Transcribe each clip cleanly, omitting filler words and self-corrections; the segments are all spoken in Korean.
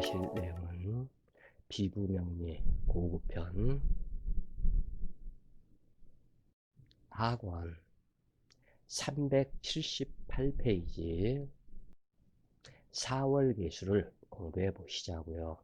보실 내용은 비구명리 고급편 학원 378페이지 4월 계수를 공부해 보시자고요.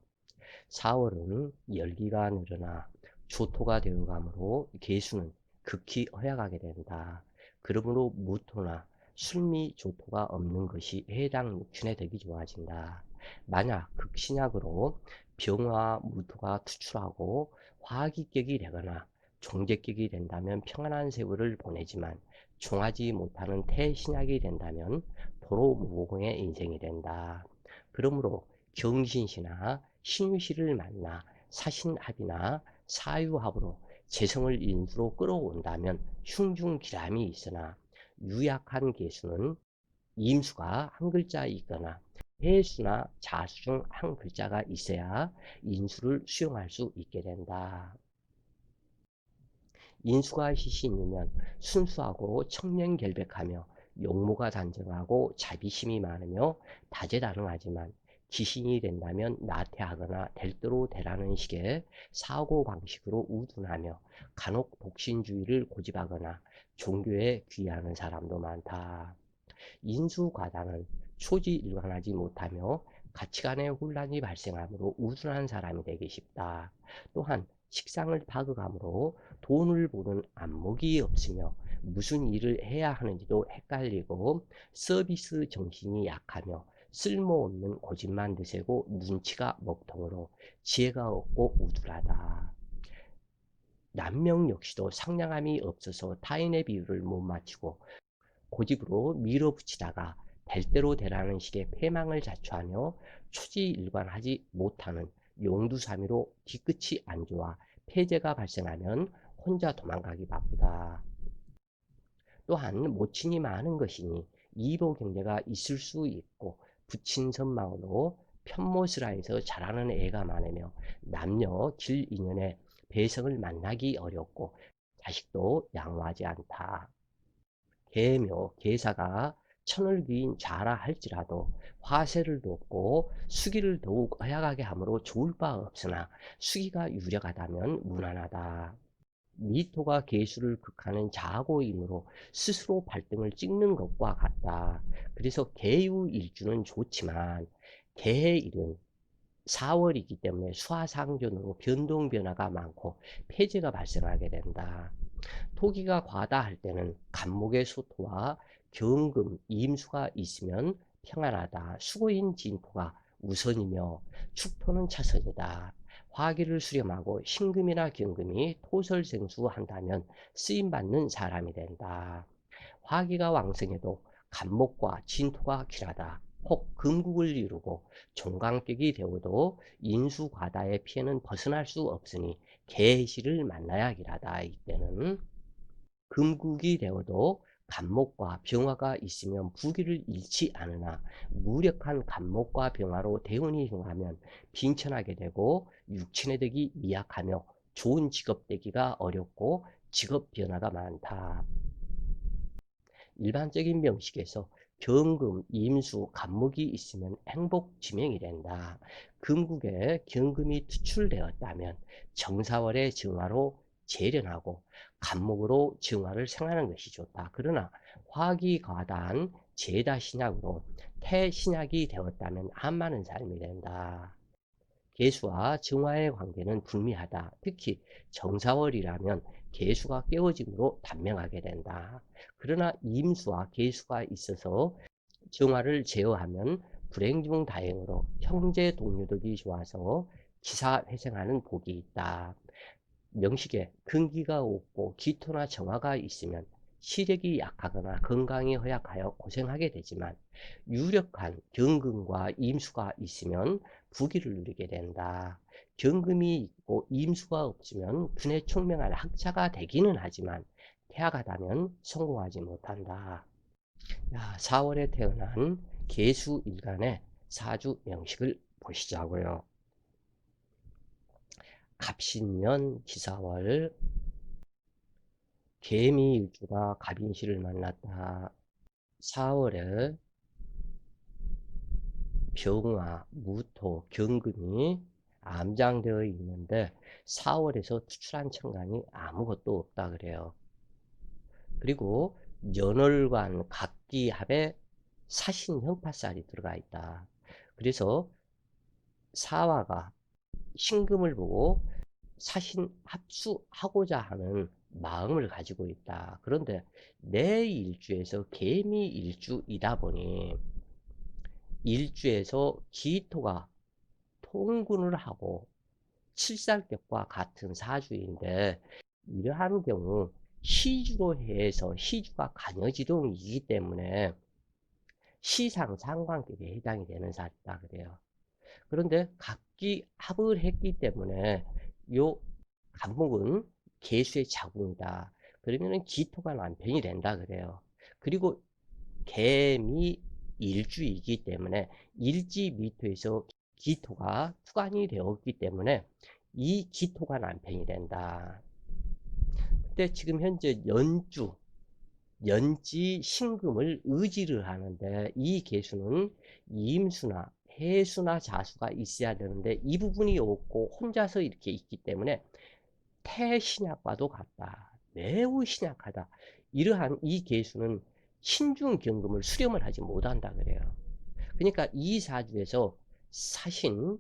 4월은 열기가 늘어나 조토가 되어가므로 계수는 극히 허약하게 된다. 그러므로 무토나 술미 조토가 없는 것이 해당 육춘의 덕이 좋아진다. 만약 극신약으로 병화 무토가 투출하고 화기격이 되거나 종제격이 된다면 평안한 세월을 보내지만 종하지 못하는 태신약이 된다면 도로 무공의 인생이 된다. 그러므로 경신시나 신유시를 만나 사신합이나 사유합으로 재성을 인수로 끌어온다면 흉중기람이 있으나 유약한 개수는 임수가 한 글자 있거나 해수나 자수 중 한 글자가 있어야 인수를 수용할 수 있게 된다. 인수가 시신이면 순수하고 청명결백하며 용모가 단정하고 자비심이 많으며 다재다능하지만 기신이 된다면 나태하거나 될 대로 되라는 식의 사고방식으로 우둔하며 간혹 독신주의를 고집하거나 종교에 귀하는 사람도 많다. 인수과다는 초지일관하지 못하며 가치관의 혼란이 발생하므로 우둔한 사람이 되기 쉽다. 또한 식상을 파극하므로 돈을 보는 안목이 없으며 무슨 일을 해야 하는지도 헷갈리고 서비스 정신이 약하며 쓸모없는 고집만 드세고 눈치가 먹통으로 지혜가 없고 우둔하다. 남명 역시도 상냥함이 없어서 타인의 비유를 못 맞추고 고집으로 밀어붙이다가 될 대로 되라는 식의 패망을 자초하며 초지일관하지 못하는 용두사미로 뒤끝이 안 좋아 폐재가 발생하면 혼자 도망가기 바쁘다. 또한 모친이 많은 것이니 이보경제가 있을 수 있고 부친선망으로 편모스라에서 자라는 애가 많으며 남녀 질인연의 배성을 만나기 어렵고 자식도 양호하지 않다. 계묘, 계사가 천을 그인 자라 할지라도 화세를 돕고 수기를 더욱 허약하게 함으로 좋을 바 없으나 수기가 유력하다면 무난하다. 미토가 계수를 극하는 자고이므로 스스로 발등을 찍는 것과 같다. 그래서 계유일주는 좋지만 계해일은 4월이기 때문에 수화상전으로 변동변화가 많고 폐재가 발생하게 된다. 토기가 과다할 때는 간목의 소토와 경금, 임수가 있으면 평안하다. 수고인 진토가 우선이며 축토는 차선이다. 화기를 수렴하고 신금이나 경금이 토설생수한다면 쓰임받는 사람이 된다. 화기가 왕성해도 간목과 진토가 귀하다. 혹 금국을 이루고 종강격이 되어도 인수과다의 피해는 벗어날 수 없으니 계시를 만나야 하기라다. 이때는 금국이 되어도 간목과 병화가 있으면 부귀를 잃지 않으나 무력한 간목과 병화로 대운이 흥하면 빈천하게 되고 육친의 덕이 미약하며 좋은 직업 되기가 어렵고 직업 변화가 많다. 일반적인 명식에서 경금, 임수, 간목이 있으면 행복지명이 된다. 금국에 경금이 투출되었다면 정사월의 정화로 재련하고 간목으로 정화를 생하는 것이 좋다. 그러나 화기 과다한 제다신약으로 태신약이 되었다면 안 많은 삶이 된다. 개수와 정화의 관계는 불미하다. 특히 정사월이라면 개수가 깨어짐으로 단명하게 된다. 그러나 임수와 개수가 있어서 정화를 제어하면 불행 중 다행으로 형제 동료들이 좋아서 기사회생하는 복이 있다. 명식에 근기가 없고 기토나 정화가 있으면 시력이 약하거나 건강이 허약하여 고생하게 되지만 유력한 경금과 임수가 있으면 부귀를 누리게 된다. 경금이 있고 임수가 없으면 분에 총명한 학자가 되기는 하지만 태학하다면 성공하지 못한다. 4월에 태어난 계수일간의 사주 명식을 보시자고요. 갑신년 기사월 개미일주가 갑인시를 만났다. 4월에 병화, 무토, 경금이 암장되어 있는데 4월에서 투출한 천간이 아무것도 없다 그래요. 그리고 연월간 각기합에 사신 형파살이 들어가 있다. 그래서 사화가 신금을 보고 사신 합수하고자 하는 마음을 가지고 있다. 그런데 내 일주에서 개미 일주이다 보니 일주에서 기토가 통군을 하고 칠살격과 같은 사주인데 이러한 경우 시주로 해서 시주가 간여지동이기 때문에 시상 상관격에 해당이 되는 사주다 그래요. 그런데 각기 합을 했기 때문에 요 간목은 개수의 자궁이다. 그러면은 기토가 남편이 된다 그래요. 그리고 개미 일주이기 때문에 일지미토에서 기토가 투간이 되었기 때문에 이 기토가 남편이 된다. 근데 지금 현재 연지 신금을 의지를 하는데 이 개수는 임수나 해수나 자수가 있어야 되는데 이 부분이 없고 혼자서 이렇게 있기 때문에 태신약과도 같다. 매우 신약하다. 이러한 이 개수는 신중경금을 수렴을 하지 못한다 그래요. 그러니까 이 사주에서 사신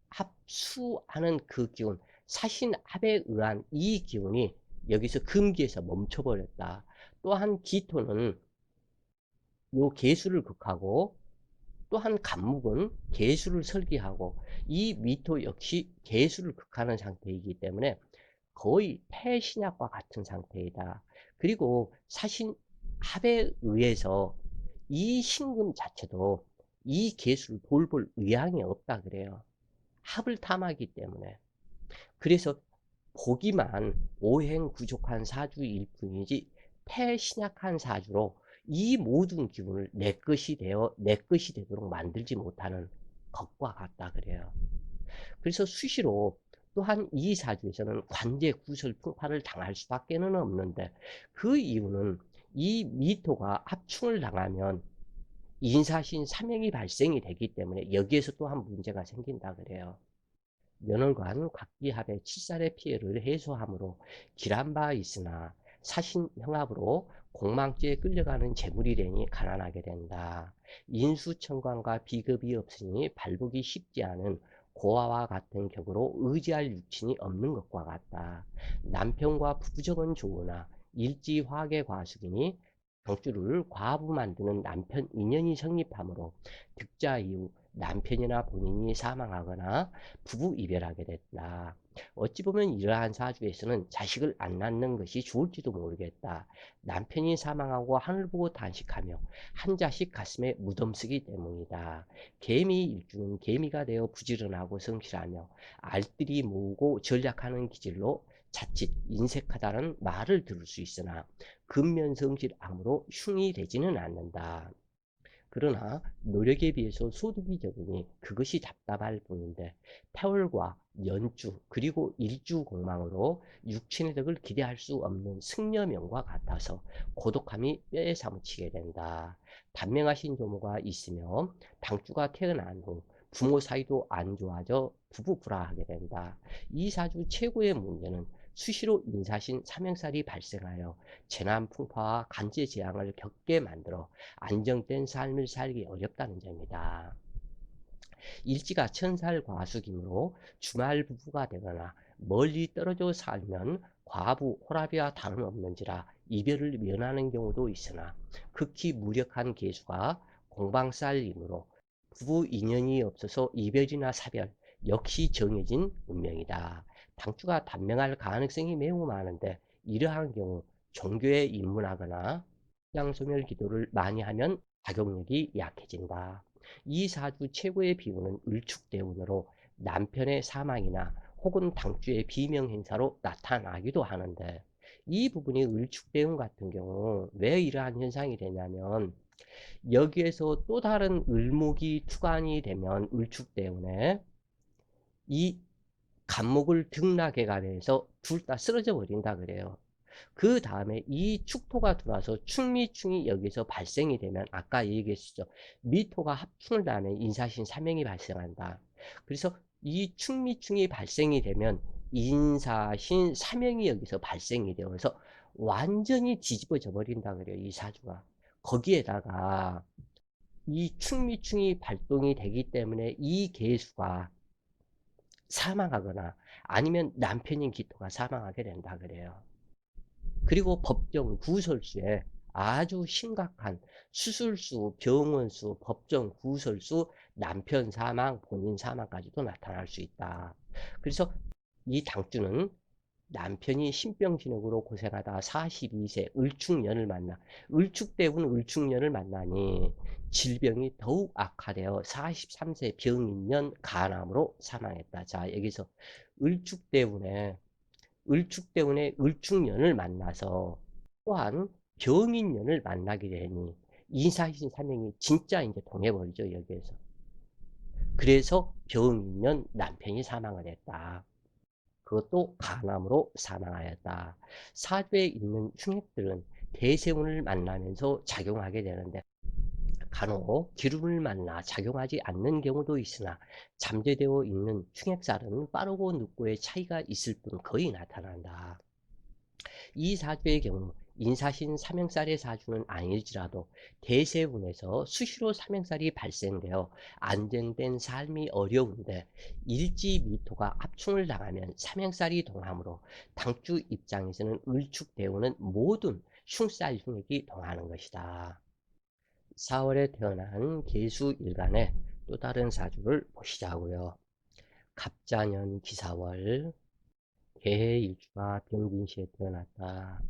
합수하는 그 기운, 사신 합에 의한 이 기운이 여기서 금기에서 멈춰버렸다. 또한 기토는 요 개수를 극하고 또한 간목은 개수를 설계하고 이 미토 역시 개수를 극하는 상태이기 때문에 거의 폐신약과 같은 상태이다. 그리고 사신 합에 의해서 이 신금 자체도 이 개수를 돌볼 의향이 없다 그래요. 합을 탐하기 때문에. 그래서 보기만 오행구족한 사주일 뿐이지 폐신약한 사주로 이 모든 기운을 내 것이 되도록 만들지 못하는 것과 같다 그래요. 그래서 수시로 또한 이 사주에서는 관제 구설 풍파를 당할 수밖에는 없는데 그 이유는 이 미토가 합충을 당하면 인사신 삼형이 발생이 되기 때문에 여기에서 또한 문제가 생긴다 그래요. 연월간 각기합의 칠살의 피해를 해소함으로 길한 바 있으나 사신 형합으로 공망죄에 끌려가는 재물이래니 가난하게 된다. 인수천관과 비급이 없으니 발복이 쉽지 않은 고아와 같은 격으로 의지할 육친이 없는 것과 같다. 남편과 부부정은 좋으나 일지화계 과숙이니 정주를 과부 만드는 남편 인연이 성립하므로 득자 이후 남편이나 본인이 사망하거나 부부 이별하게 됐다. 어찌 보면 이러한 사주에서는 자식을 안 낳는 것이 좋을지도 모르겠다. 남편이 사망하고 하늘 보고 단식하며 한 자식 가슴에 무덤 쓰기 때문이다. 개미 일주는 개미가 되어 부지런하고 성실하며 알뜰히 모으고 전략하는 기질로 자칫 인색하다는 말을 들을 수 있으나 근면성실함으로 흉이 되지는 않는다. 그러나 노력에 비해서 소득이 적으니 그것이 답답할 뿐인데 태월과 연주 그리고 일주 공망으로 육친의 덕을 기대할 수 없는 승려명과 같아서 고독함이 뼈에 사무치게 된다. 단명하신 조모가 있으며 당주가 태어난 후 부모 사이도 안 좋아져 부부 불화하게 된다. 이 사주 최고의 문제는 수시로 인사신 삼형살이 발생하여 재난 풍파와 간제 재앙을 겪게 만들어 안정된 삶을 살기 어렵다는 점이다. 일지가 천살 과수기므로 주말 부부가 되거나 멀리 떨어져 살면 과부 호라비와 다름없는지라 이별을 면하는 경우도 있으나 극히 무력한 계수가 공방살이므로 부부 인연이 없어서 이별이나 사별 역시 정해진 운명이다. 당주가 단명할 가능성이 매우 많은데 이러한 경우 종교에 입문하거나 양소멸 기도를 많이 하면 작용력이 약해진다. 이 사주 최고의 비운은 을축대운으로 남편의 사망이나 혹은 당주의 비명행사로 나타나기도 하는데 이 부분이 을축대운 같은 경우 왜 이러한 현상이 되냐면 여기에서 또 다른 을목이 투관이 되면 을축대운에 이 간목을 등락해 가면서 둘 다 쓰러져 버린다 그래요. 그 다음에 이 축토가 들어와서 축미충이 여기서 발생이 되면 아까 얘기했었죠. 미토가 합충을 하면 인사신 삼행이 발생한다. 그래서 이 축미충이 발생이 되면 인사신 삼행이 여기서 발생이 되어서 완전히 뒤집어져 버린다 그래요. 이 사주가. 거기에다가 이 축미충이 발동이 되기 때문에 이 계수가 사망하거나 아니면 남편인 기토가 사망하게 된다 그래요. 그리고 법정 구설수에 아주 심각한 수술수, 병원수, 법정 구설수, 남편 사망, 본인 사망까지도 나타날 수 있다. 그래서 이 당주는 남편이 신병진역으로 고생하다 42세 을축년을 만나, 을축대운 을축년을 만나니 질병이 더욱 악화되어 43세 병인년 간암으로 사망했다. 자, 여기서 을축대운에 을축년을 만나서 또한 병인년을 만나게 되니 인사신 삼행이 진짜 이제 동해버리죠, 여기에서. 그래서 병인년 남편이 사망을 했다. 그것도 간암으로 사망하였다. 사주에 있는 흉액들은 대세운을 만나면서 작용하게 되는데 간혹 기름을 만나 작용하지 않는 경우도 있으나 잠재되어 있는 흉액살은 빠르고 늦고의 차이가 있을 뿐 거의 나타난다. 이 사주의 경우 인사신 삼형살의 사주는 아닐지라도 대세운에서 수시로 삼형살이 발생되어 안정된 삶이 어려운데 일지미토가 압충을 당하면 삼형살이 동하므로 당주 입장에서는 을축대운은 모든 흉살 흉액이 동하는 것이다. 4월에 태어난 계수일간의 또 다른 사주를 보시자고요. 갑자년 기사월 개해일주가 병진시에 태어났다.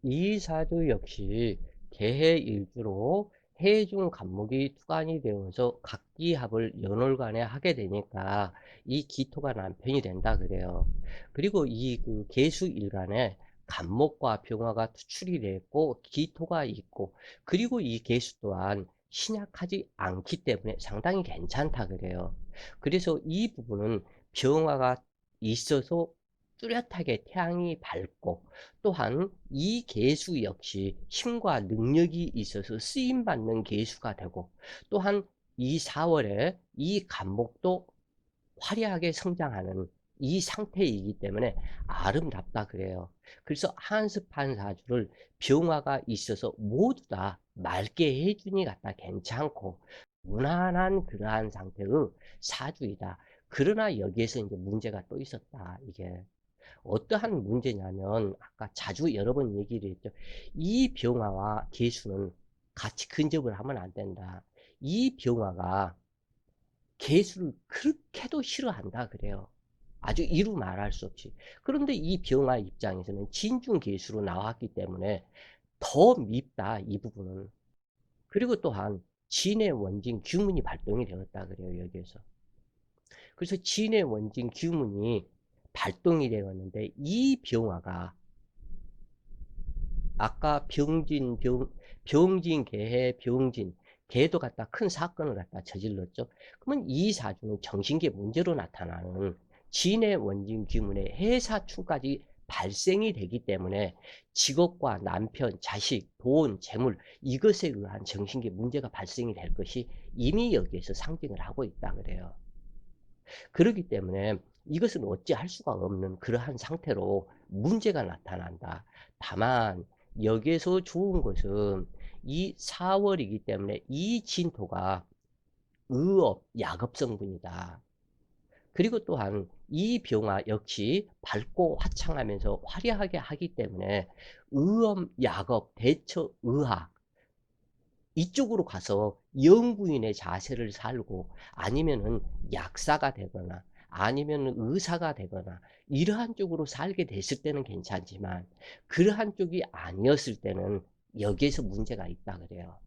이 사주 역시 개해일주로 해중 간목이 투간이 되어서 각기합을 연월간에 하게 되니까 이 기토가 남편이 된다 그래요. 그리고 이 그 계수일간에 간목과 병화가 투출이 됐고 기토가 있고 그리고 이 계수 또한 신약하지 않기 때문에 상당히 괜찮다 그래요. 그래서 이 부분은 병화가 있어서 뚜렷하게 태양이 밝고 또한 이 계수 역시 힘과 능력이 있어서 쓰임받는 계수가 되고 또한 이 4월에 이 간목도 화려하게 성장하는 이 상태이기 때문에 아름답다 그래요. 그래서 한습한 사주를 병화가 있어서 모두 다 맑게 해주니 같다 괜찮고 무난한 그러한 상태의 사주이다. 그러나 여기에서 이제 문제가 또 있었다. 이게 어떠한 문제냐면 아까 자주 여러 번 얘기를 했죠. 이 병화와 개수는 같이 근접을 하면 안 된다. 이 병화가 개수를 그렇게도 싫어한다 그래요. 아주 이루 말할 수 없이. 그런데 이 병화 입장에서는 진중 개수로 나왔기 때문에 더 밉다 이 부분은. 그리고 또한 진의 원진 규문이 발동이 되었다 그래요 여기에서. 그래서 진의 원진 규문이 발동이 되었는데 이 병화가 아까 병진, 개해, 병진, 개도 갖다 큰 사건을 갖다 저질렀죠. 그러면 이 사주는 정신계 문제로 나타나는 진의 원진 규문의 해사충까지 발생이 되기 때문에 직업과 남편, 자식, 돈, 재물 이것에 의한 정신계 문제가 발생이 될 것이 이미 여기에서 상징을 하고 있다 그래요. 그렇기 때문에 이것은 어찌할 수가 없는 그러한 상태로 문제가 나타난다. 다만 여기에서 좋은 것은 이 4월이기 때문에 이 진토가 의업, 약업 성분이다. 그리고 또한 이 병화 역시 밝고 화창하면서 화려하게 하기 때문에 의업, 약업, 대처, 의학 이쪽으로 가서 연구인의 자세를 살고 아니면은 약사가 되거나 아니면 의사가 되거나 이러한 쪽으로 살게 됐을 때는 괜찮지만 그러한 쪽이 아니었을 때는 여기에서 문제가 있다 그래요.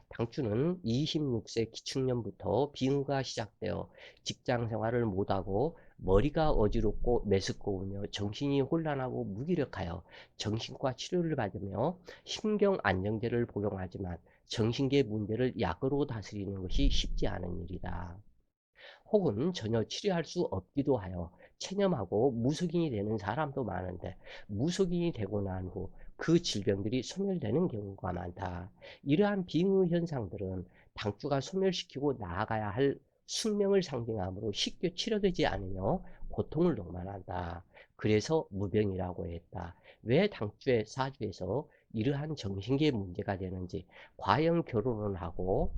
당추는 26세 기축년부터 빙의가 시작되어 직장 생활을 못하고 머리가 어지럽고 메스꺼우며 정신이 혼란하고 무기력하여 정신과 치료를 받으며 신경 안정제를 복용하지만 정신계 문제를 약으로 다스리는 것이 쉽지 않은 일이다. 혹은 전혀 치료할 수 없기도 하여 체념하고 무속인이 되는 사람도 많은데 무속인이 되고 난 후 그 질병들이 소멸되는 경우가 많다. 이러한 빙의 현상들은 당주가 소멸시키고 나아가야 할 숙명을 상징하므로 쉽게 치료되지 않으며 고통을 동반한다. 그래서 무병이라고 했다. 왜 당주의 사주에서 이러한 정신계의 문제가 되는지, 과연 결혼을 하고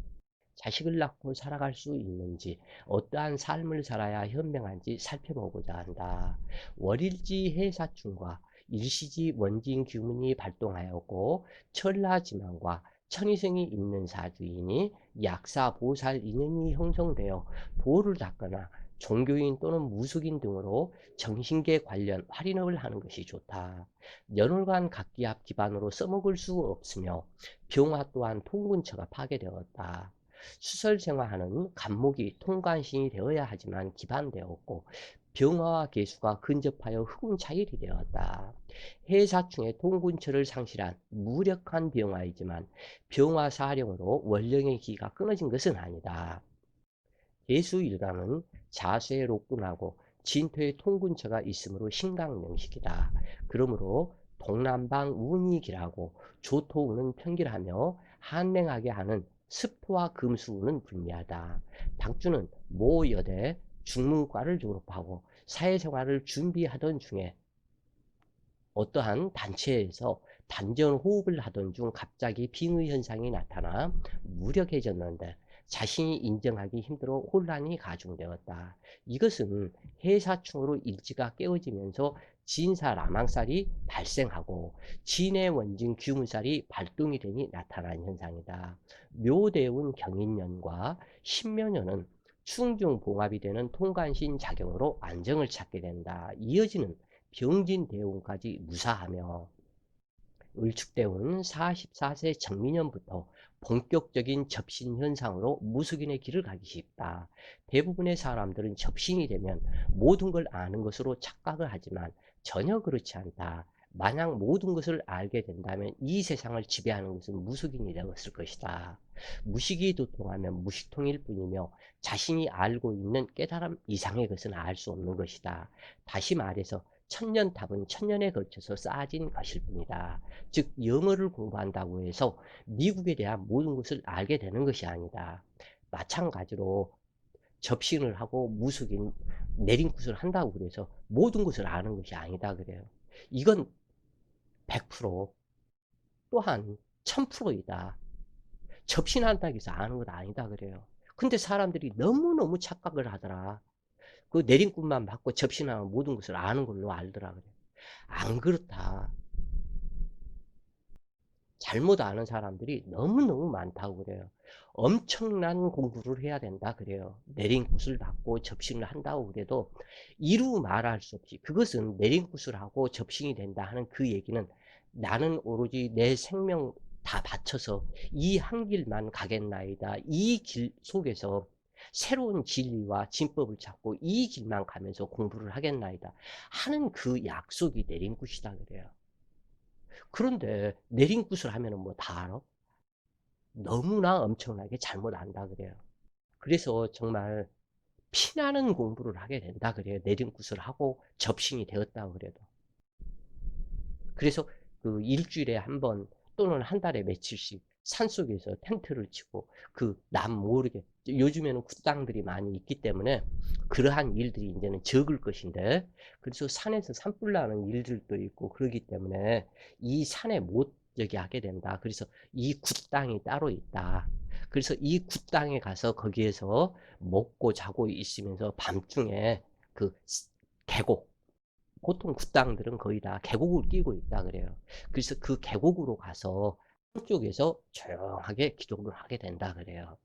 자식을 낳고 살아갈 수 있는지, 어떠한 삶을 살아야 현명한지 살펴보고자 한다. 월일지 해사충과 일시지 원진 규문이 발동하였고 천라지망과 천이성이 있는 사주이니 약사, 보살 인연이 형성되어 도를 닦거나 종교인 또는 무속인 등으로 정신계 관련 활인업을 하는 것이 좋다. 연월간 각기압 기반으로 써먹을 수 없으며 병화 또한 통근처가 파괴되었다. 수설생화하는 간목이 통관신이 되어야 하지만 기반되었고 병화와 계수가 근접하여 흑운차일이 되었다. 해사충의 통군처를 상실한 무력한 병화이지만 병화사령으로 원령의 기가 끊어진 것은 아니다. 계수일간은 자수의 록군하고 진토의 통근처가 있으므로 신강명식이다. 그러므로 동남방 운이 길하고 조토운은 평길하며 한랭하게 하는 습토와 금수운은 불미하다. 당주는 모 여대 중문과를 졸업하고 사회생활을 준비하던 중에 어떠한 단체에서 단전 호흡을 하던 중 갑자기 빙의 현상이 나타나 무력해졌는데 자신이 인정하기 힘들어 혼란이 가중되었다. 이것은 해사충으로 일지가 깨어지면서 진사라망살이 발생하고 진의 원진 규문살이 발동이 되니 나타난 현상이다. 묘대운 경인년과 신묘년은 충중봉합이 되는 통관신 작용으로 안정을 찾게 된다. 이어지는 병진대운까지 무사하며 을축대운은 44세 정민년부터 본격적인 접신 현상으로 무속인의 길을 가기 쉽다. 대부분의 사람들은 접신이 되면 모든 걸 아는 것으로 착각을 하지만 전혀 그렇지 않다. 만약 모든 것을 알게 된다면 이 세상을 지배하는 것은 무속인이 되었을 것이다. 무식이 도통하면 무식통일 뿐이며 자신이 알고 있는 깨달음 이상의 것은 알 수 없는 것이다. 다시 말해서 천년탑은 천년에 걸쳐서 쌓아진 것일 뿐이다. 즉 영어를 공부한다고 해서 미국에 대한 모든 것을 알게 되는 것이 아니다. 마찬가지로 접신을 하고 무속인 내림굿을 한다고 그래서 모든 것을 아는 것이 아니다 그래요. 이건 100% 또한 1000%이다. 접신한다고 해서 아는 것 아니다 그래요. 근데 사람들이 너무너무 착각을 하더라. 그 내림굿만 받고 접신하면 모든 것을 아는 걸로 알더라 그래요. 안 그렇다. 잘못 아는 사람들이 너무너무 많다고 그래요. 엄청난 공부를 해야 된다 그래요. 내린굿을 받고 접신을 한다고 그래도 이루 말할 수 없이 그것은 내린굿을 하고 접신이 된다 하는 그 얘기는 나는 오로지 내 생명 다 바쳐서 이 한 길만 가겠나이다. 이 길 속에서 새로운 진리와 진법을 찾고 이 길만 가면서 공부를 하겠나이다 하는 그 약속이 내린굿이다 그래요. 그런데 내린굿을 하면은 뭐 다 알아? 너무나 엄청나게 잘못 안다 그래요. 그래서 정말 피나는 공부를 하게 된다 그래요. 내린굿을 하고 접신이 되었다고 그래도. 그래서 그 일주일에 한 번 또는 한 달에 며칠씩 산속에서 텐트를 치고 그 남 모르게 요즘에는 굿당들이 많이 있기 때문에 그러한 일들이 이제는 적을 것인데 그래서 산에서 산불 나는 일들도 있고 그러기 때문에 이 산에 못 여기 하게 된다. 그래서 이 굿당이 따로 있다. 그래서 이 굿당에 가서 거기에서 먹고 자고 있으면서 밤중에 그 계곡 보통 굿당들은 거의 다 계곡을 끼고 있다 그래요. 그래서 그 계곡으로 가서 한쪽에서 조용하게 기도를 하게 된다 그래요.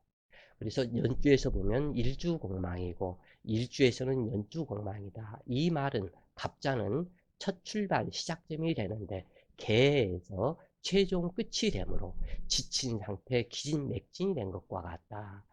그래서 연주에서 보면 일주공망이고 일주에서는 연주공망이다. 이 말은 갑자는 첫 출발 시작점이 되는데 개에서 최종 끝이 되므로 지친 상태 기진맥진이 된 것과 같다.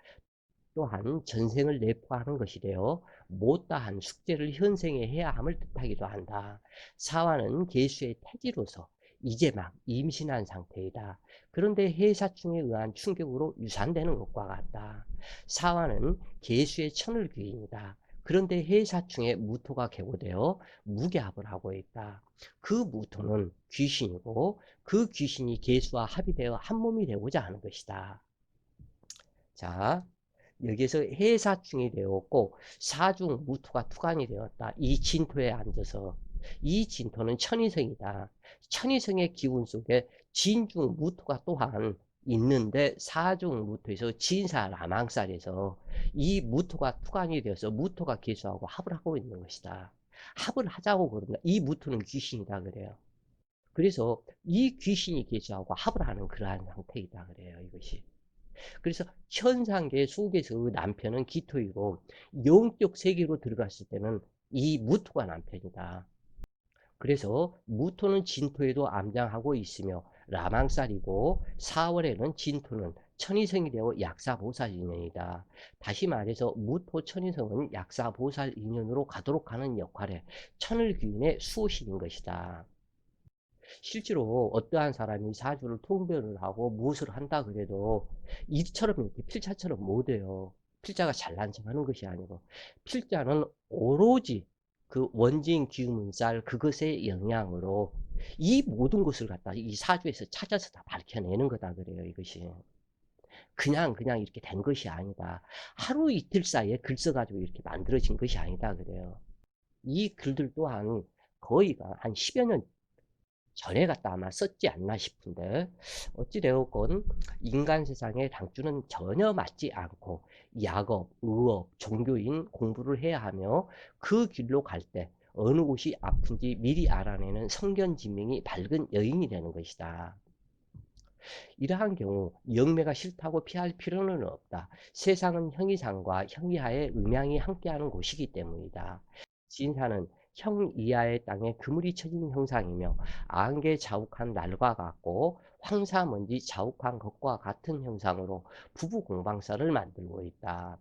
또한 전생을 내포하는 것이 되어 못다한 숙제를 현생에 해야 함을 뜻하기도 한다. 사화는 계수의 태지로서 이제 막 임신한 상태이다. 그런데 해사충에 의한 충격으로 유산되는 것과 같다. 사화는 계수의 천을귀인이다. 그런데 해사충에 무토가 개고되어 무게합을 하고 있다. 그 무토는 귀신이고 그 귀신이 개수와 합이 되어 한 몸이 되고자 하는 것이다. 자, 여기에서 해사충이 되었고 사중 무토가 투간이 되었다. 이 진토에 앉아서 이 진토는 천이성이다. 천이성의 기운 속에 진중 무토가 또한 있는데 사중 무토에서 진사 라망살에서 이 무토가 투간이 되어서 무토가 개수하고 합을 하고 있는 것이다. 합을 하자고 그런다. 이 무토는 귀신이다 그래요. 그래서 이 귀신이 개수하고 합을 하는 그러한 상태이다 그래요. 이것이. 그래서 현상계 속에서 남편은 기토이고 영적 세계로 들어갔을 때는 이 무토가 남편이다. 그래서 무토는 진토에도 암장하고 있으며 라망살이고 4월에는 진토는 천이성이 되어 약사보살 인연이다. 다시 말해서 무토 천이성은 약사보살 인연으로 가도록 하는 역할에 천을귀인의 수호신인 것이다. 실제로 어떠한 사람이 사주를 통별을 하고 무엇을 한다 그래도 이처럼 이렇게 필자처럼 못해요. 필자가 잘난 척하는 것이 아니고 필자는 오로지 그 원진 기운살 그것의 영향으로 이 모든 것을 갖다 이 사주에서 찾아서 다 밝혀내는 거다 그래요. 이것이 그냥 이렇게 된 것이 아니다. 하루 이틀 사이에 글 써가지고 이렇게 만들어진 것이 아니다 그래요. 이 글들 또한 거의가 한 10여 년 전에 갖다 아마 썼지 않나 싶은데 어찌되었건 인간 세상의 당주는 전혀 맞지 않고 약업, 의업, 종교인 공부를 해야 하며 그 길로 갈 때 어느 곳이 아픈지 미리 알아내는 성견지명이 밝은 여인이 되는 것이다. 이러한 경우 영매가 싫다고 피할 필요는 없다. 세상은 형이상과 형이하의 음양이 함께하는 곳이기 때문이다. 진사는 형 이하의 땅에 그물이 쳐진 형상이며 안개 자욱한 날과 같고 황사먼지 자욱한 것과 같은 형상으로 부부 공방사를 만들고 있다.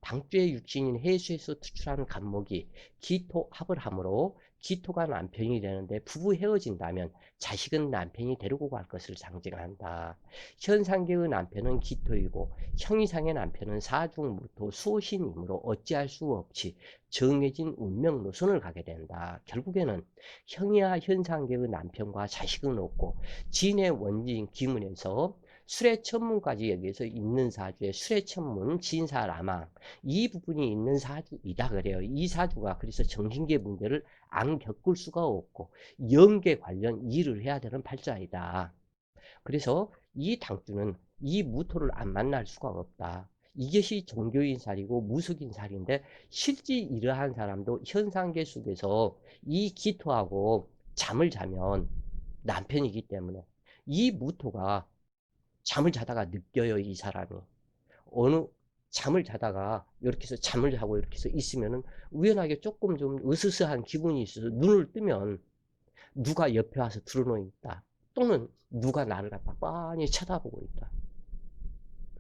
당주의 육신인 해수에서 투출한 간목이 기토합을 하므로 기토가 남편이 되는데 부부 헤어진다면 자식은 남편이 데리고 갈 것을 상징한다. 현상계의 남편은 기토이고 형이상의 남편은 사중무토 수호신이므로 어찌할 수 없이 정해진 운명 노선을 가게 된다. 결국에는 형이와 현상계의 남편과 자식은 없고 진의 원진 기문에서 수레천문까지 여기에서 있는 사주에 수레천문, 진사라망 이 부분이 있는 사주이다 그래요. 이 사주가 그래서 정신계 문제를 안 겪을 수가 없고 영계 관련 일을 해야 되는 팔자이다. 그래서 이 당주는 이 무토를 안 만날 수가 없다. 이것이 종교인살이고 무속인살인데 실제 이러한 사람도 현상계 속에서 이 기토하고 잠을 자면 남편이기 때문에 이 무토가 잠을 자다가 느껴요. 이 사람이 어느 잠을 자다가 이렇게 해서 잠을 자고 이렇게 해서 있으면은 우연하게 조금 좀 으스스한 기분이 있어서 눈을 뜨면 누가 옆에 와서 드러누워 있다. 또는 누가 나를 갖다 빤히 쳐다보고 있다.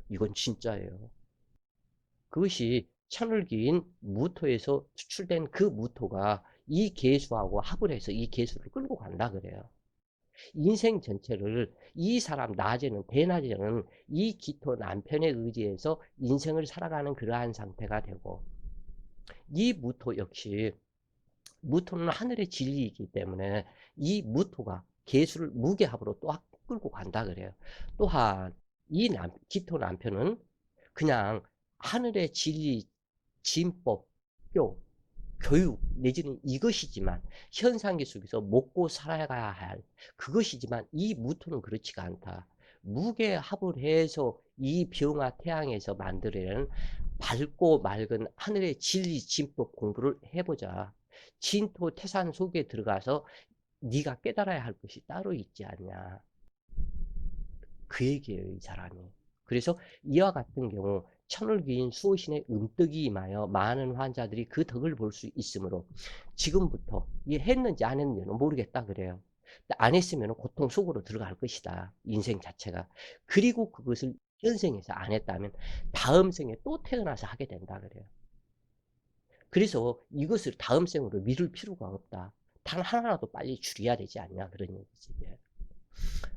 이건 진짜예요. 그것이 천을기인 무토에서 추출된 그 무토가 이 개수하고 합을 해서 이 개수를 끌고 간다 그래요. 인생 전체를 이 사람 낮에는 대낮에는 이 기토 남편의 의지에서 인생을 살아가는 그러한 상태가 되고 이 무토 역시 무토는 하늘의 진리이기 때문에 이 무토가 개수를 무게합으로 또 끌고 간다 그래요. 또한 이 기토 남편은 그냥 하늘의 진리, 진법, 교, 교육 내지는 이것이지만 현상계 속에서 먹고 살아가야 할 그것이지만 이 무토는 그렇지가 않다. 무게합을 해서 이 병화 태양에서 만들어내는 밝고 맑은 하늘의 진리 진법 공부를 해보자. 진토 태산 속에 들어가서 네가 깨달아야 할 것이 따로 있지 않냐. 그 얘기예요, 이 사람이. 그래서 이와 같은 경우 천을귀인 수호신의 음덕이 임하여 많은 환자들이 그 덕을 볼 수 있으므로 지금부터 이 했는지 안 했는지는 모르겠다 그래요. 안 했으면 고통 속으로 들어갈 것이다. 인생 자체가. 그리고 그것을 현생에서 안 했다면 다음 생에 또 태어나서 하게 된다 그래요. 그래서 이것을 다음 생으로 미룰 필요가 없다. 단 하나라도 빨리 줄여야 되지 않냐 그런 얘기지.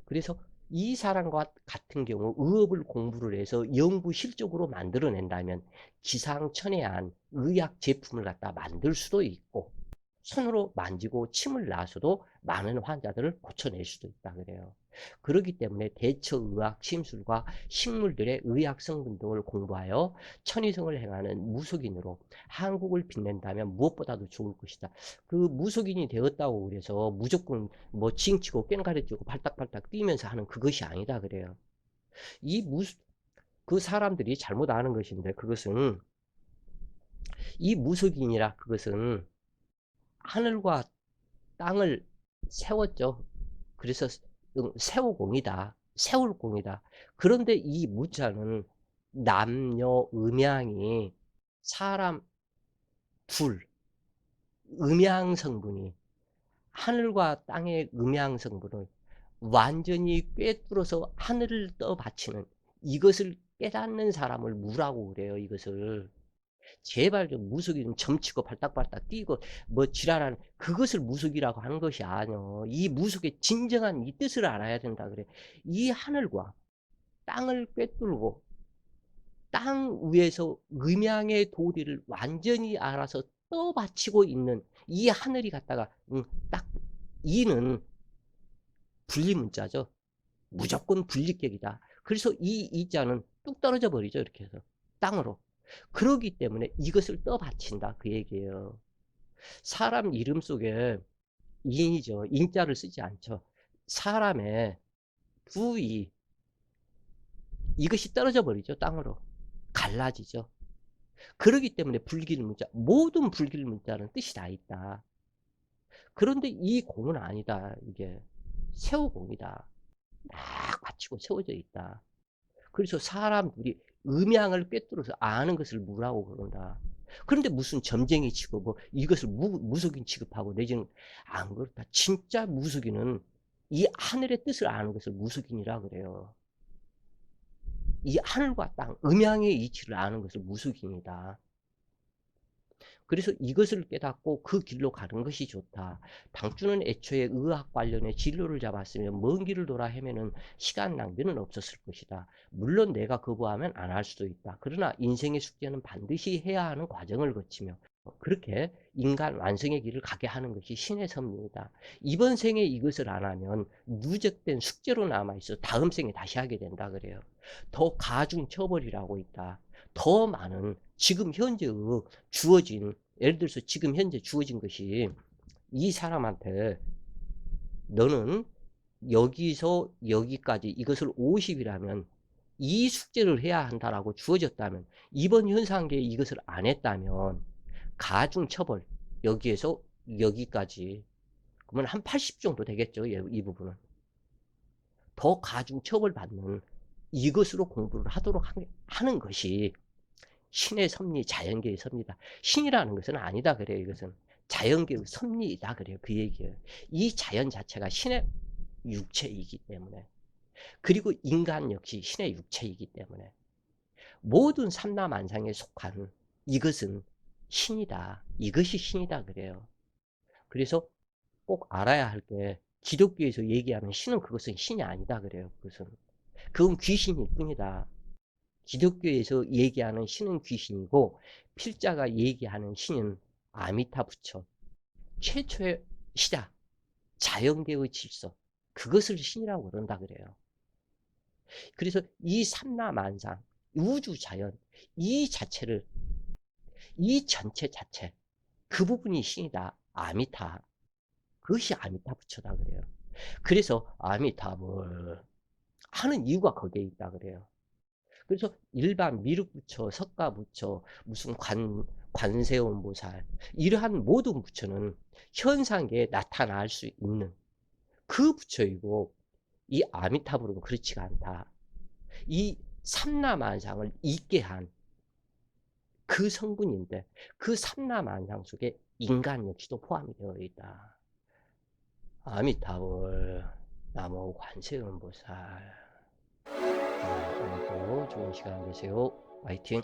그래서 이 사람과 같은 경우 의업을 공부를 해서 연구 실적으로 만들어낸다면 기상천외한 의학 제품을 갖다 만들 수도 있고, 손으로 만지고 침을 놔서도 많은 환자들을 고쳐낼 수도 있다 그래요. 그렇기 때문에 대처의학 심술과 식물들의 의학 성분 등을 공부하여 천의성을 행하는 무속인으로 한국을 빛낸다면 무엇보다도 좋을 것이다. 그 무속인이 되었다고 그래서 무조건 뭐 징치고 꽹가리치고 발딱발딱 뛰면서 하는 그것이 아니다 그래요. 이 그 사람들이 잘못 아는 것인데, 그것은 이 무속인이라 그것은 하늘과 땅을 세웠죠. 그래서 세우공이다. 세울공이다. 그런데 이 무자는 남녀 음양이 사람 둘, 음양 성분이 하늘과 땅의 음양 성분을 완전히 꿰뚫어서 하늘을 떠받치는, 이것을 깨닫는 사람을 무라고 그래요. 이것을 제발 좀 무속인 점치고 발딱발딱 뛰고 뭐 지랄하는 그것을 무속이라고 하는 것이 아니요. 이 무속의 진정한 이 뜻을 알아야 된다 그래. 이 하늘과 땅을 꿰뚫고 땅 위에서 음양의 도리를 완전히 알아서 떠받치고 있는 이 하늘이 갖다가 딱 이는 분리문자죠. 무조건 분리격이다. 그래서 이 이자는 뚝 떨어져 버리죠. 이렇게 해서 땅으로. 그러기 때문에 이것을 떠받친다 그 얘기예요. 사람 이름 속에 인이죠. 인자를 쓰지 않죠. 사람의 부위, 이것이 떨어져 버리죠. 땅으로. 갈라지죠. 그러기 때문에 불길문자, 모든 불길문자는 뜻이 다 있다. 그런데 이 공은 아니다. 이게 세우공이다. 막 받치고 세워져 있다. 그래서 사람들이 음양을 꿰뚫어서 아는 것을 무라고 그런다. 그런데 무슨 점쟁이 치고 뭐 이것을 무속인 취급하고 내지는 안 그렇다. 진짜 무속인은 이 하늘의 뜻을 아는 것을 무속인이라 그래요. 이 하늘과 땅, 음양의 이치를 아는 것을 무속인이다. 그래서 이것을 깨닫고 그 길로 가는 것이 좋다. 당주는 애초에 의학 관련의 진로를 잡았으면 먼 길을 돌아 헤매는 시간 낭비는 없었을 것이다. 물론 내가 거부하면 안 할 수도 있다. 그러나 인생의 숙제는 반드시 해야 하는 과정을 거치며 그렇게 인간 완성의 길을 가게 하는 것이 신의 섭리이다. 이번 생에 이것을 안 하면 누적된 숙제로 남아있어 다음 생에 다시 하게 된다 그래요. 더 가중 처벌이라고 있다. 더 많은 지금 현재의 주어진, 예를 들어서 지금 현재 주어진 것이 이 사람한테 너는 여기서 여기까지 이것을 50이라면 이 숙제를 해야 한다라고 주어졌다면, 이번 현상계에 이것을 안 했다면 가중처벌, 여기에서 여기까지 그러면 한 80 정도 되겠죠. 이 부분은 더 가중처벌 받는 이것으로 공부를 하도록 하는 것이 신의 섭리, 자연계의 섭리다. 신이라는 것은 아니다 그래요. 이것은 자연계의 섭리이다 그래요. 그 얘기예요. 이 자연 자체가 신의 육체이기 때문에, 그리고 인간 역시 신의 육체이기 때문에 모든 삼라만상에 속한 이것은 신이다. 이것이 신이다 그래요. 그래서 꼭 알아야 할 게, 기독교에서 얘기하는 신은 그것은 신이 아니다 그래요. 그건 귀신일 뿐이다. 기독교에서 얘기하는 신은 귀신이고 필자가 얘기하는 신은 아미타 부처, 최초의 시작, 자연계의 질서, 그것을 신이라고 그런다 그래요. 그래서 이 삼라만상, 우주 자연, 이 자체를, 이 전체 자체, 그 부분이 신이다. 아미타, 그것이 아미타 부처다 그래요. 그래서 아미타불 하는 이유가 거기에 있다 그래요. 그래서 일반 미륵부처, 석가부처, 무슨 관세음보살, 이러한 모든 부처는 현상계에 나타날 수 있는 그 부처이고, 이 아미타불은 그렇지가 않다. 이 삼라만상을 있게 한 그 성분인데, 그 삼라만상 속에 인간 역시도 포함이 되어 있다. 아미타불, 나무 관세음보살. 오늘도 좋은 시간 되세요. 화이팅!